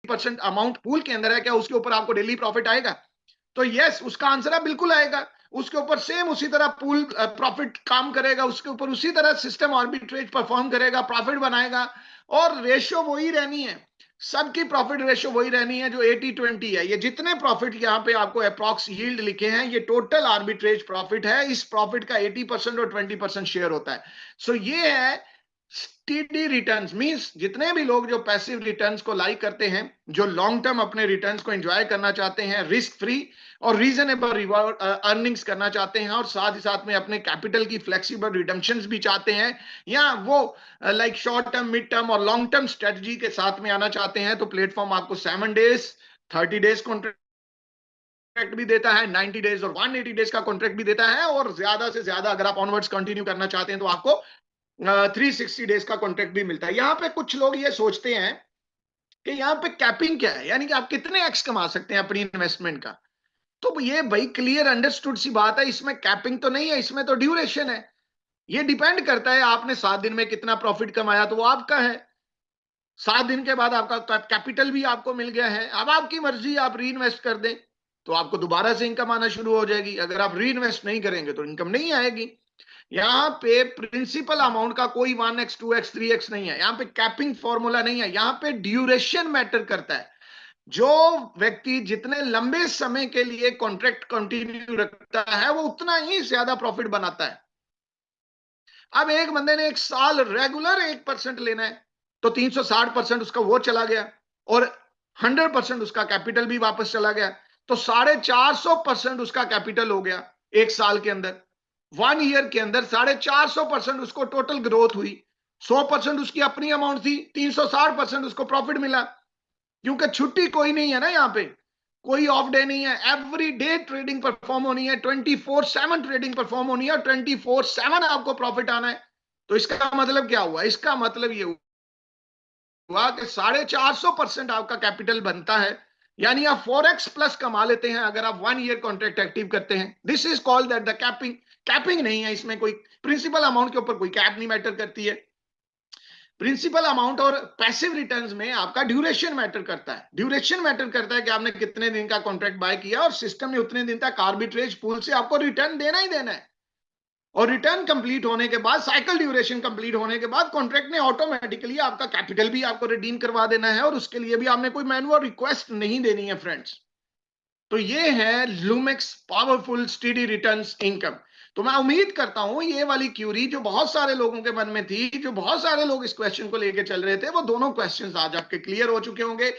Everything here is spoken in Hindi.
20% अमाउंट पूल के अंदर है, क्या उसके ऊपर आपको डेली प्रॉफिट आएगा? तो यस, उसका आंसर है बिल्कुल आएगा। उसके ऊपर सेम उसी तरह पूल प्रॉफिट काम करेगा, उसके ऊपर उसी तरह सिस्टम आर्बिट्रेज परफॉर्म करेगा, प्रॉफिट बनाएगा, और रेशियो वही रहनी है, सबकी प्रॉफिट रेशियो वही रहनी है जो 80-20 है। ये जितने प्रॉफिट यहाँ पे आपको अप्रॉक्स यील्ड लिखे हैं, ये टोटल आर्बिट्रेज प्रॉफिट है। इस प्रॉफिट का 80% और 20% शेयर होता है। सो ये है स्टीडी रिटर्न्स। मींस जितने भी लोग जो पैसिव रिटर्न्स को लाइक करते हैं, जो लॉन्ग टर्म अपने रिटर्न्स को एंजॉय करना चाहते हैं, रिस्क फ्री और रीजनेबल रिवॉर्ड अर्निंग्स करना चाहते हैं, और साथ ही साथ में अपने कैपिटल की फ्लेक्सिबल रिडम्पशंस भी चाहते हैं, या वो like short term, mid term और लॉन्ग टर्म स्ट्रेटजी के साथ में आना चाहते हैं, तो प्लेटफॉर्म आपको 7 डेज, 30 डेज कॉन्ट्रैक्ट भी देता है, 90 डेज और 180 डेज का कॉन्ट्रैक्ट भी देता है, और ज्यादा से ज्यादा अगर आप ऑनवर्ड्स कंटिन्यू करना चाहते हैं तो आपको 360 डेज का कॉन्ट्रैक्ट भी मिलता है। यहाँ पे कुछ लोग ये सोचते हैं कि यहाँ पे कैपिंग क्या है, यानी कि आप कितने एक्स कमा सकते हैं अपनी इन्वेस्टमेंट का। तो ये भाई क्लियर अंडरस्टूड सी बात है, इसमें कैपिंग तो नहीं है, इसमें तो ड्यूरेशन है। ये डिपेंड करता है आपने 7 दिन में कितना प्रॉफिट कमाया, तो वो आपका है। 7 दिन के बाद आपका कैपिटल भी आपको मिल गया है, अब आपकी मर्जी, आप री इन्वेस्ट कर दें तो आपको दोबारा से इनकम आना शुरू हो जाएगी, अगर आप री इन्वेस्ट नहीं करेंगे तो इनकम नहीं आएगी। यहाँ पे प्रिंसिपल अमाउंट का कोई 1x 2x 3x नहीं है, यहाँ पे कैपिंग फॉर्मूला नहीं है, यहाँ पे ड्यूरेशन मैटर करता है। जो व्यक्ति जितने लंबे समय के लिए कॉन्ट्रैक्ट कंटिन्यू रखता है वो उतना ही ज्यादा प्रॉफिट बनाता है। अब एक बंदे ने 1 साल रेगुलर 1% लेना है, तो 360% उसका वो चला गया, और 100% उसका कैपिटल भी वापस चला गया, तो 450% उसका कैपिटल हो गया 1 साल के अंदर। 1 ईयर के अंदर 450% उसको टोटल ग्रोथ हुई। 100% उसकी अपनी अमाउंट थी, 360% उसको प्रॉफिट मिला, क्योंकि छुट्टी कोई नहीं है ना, यहाँ पे कोई ऑफ डे नहीं है, एवरी डे ट्रेडिंग परफॉर्म होनी है, 24/7 ट्रेडिंग परफॉर्म होनी है, और 24/7 आपको प्रॉफिट आना है। तो इसका मतलब क्या हुआ? इसका मतलब ये हुआ कि 450% आपका कैपिटल बनता है, यानी आप 4x प्लस कमा लेते हैं अगर आप 1 ईयर कॉन्ट्रैक्ट एक्टिव करते हैं। This is called that the capping. Capping नहीं है, इसमें कोई प्रिंसिपल अमाउंट के ऊपर कोई कैप नहीं मैटर करती है। प्रिंसिपल अमाउंट और पैसिव रिटर्न्स में आपका ड्यूरेशन मैटर करता है। ड्यूरेशन मैटर करता है कि आपने कितने दिन का कॉन्ट्रैक्ट बाय किया, और सिस्टम ने उतने दिन तक आर्बिट्रेज पूल से आपको रिटर्न देना ही देना है। और रिटर्न कंप्लीट होने के बाद, साइकिल ड्यूरेशन कंप्लीट होने के बाद, कॉन्ट्रैक्ट ने ऑटोमेटिकली आपका कैपिटल भी आपको रिडीम करवा देना है, और उसके लिए भी आपने कोई मैनुअल रिक्वेस्ट नहीं देनी है फ्रेंड्स। तो ये है लूमेक्स पावरफुल स्टेडी रिटर्न्स इनकम। तो मैं उम्मीद करता हूं ये वाली क्यूरी जो बहुत सारे लोगों के मन में थी, जो बहुत सारे लोग इस क्वेश्चन को लेकर चल रहे थे, वो दोनों क्वेश्चंस आज आपके क्लियर हो चुके होंगे।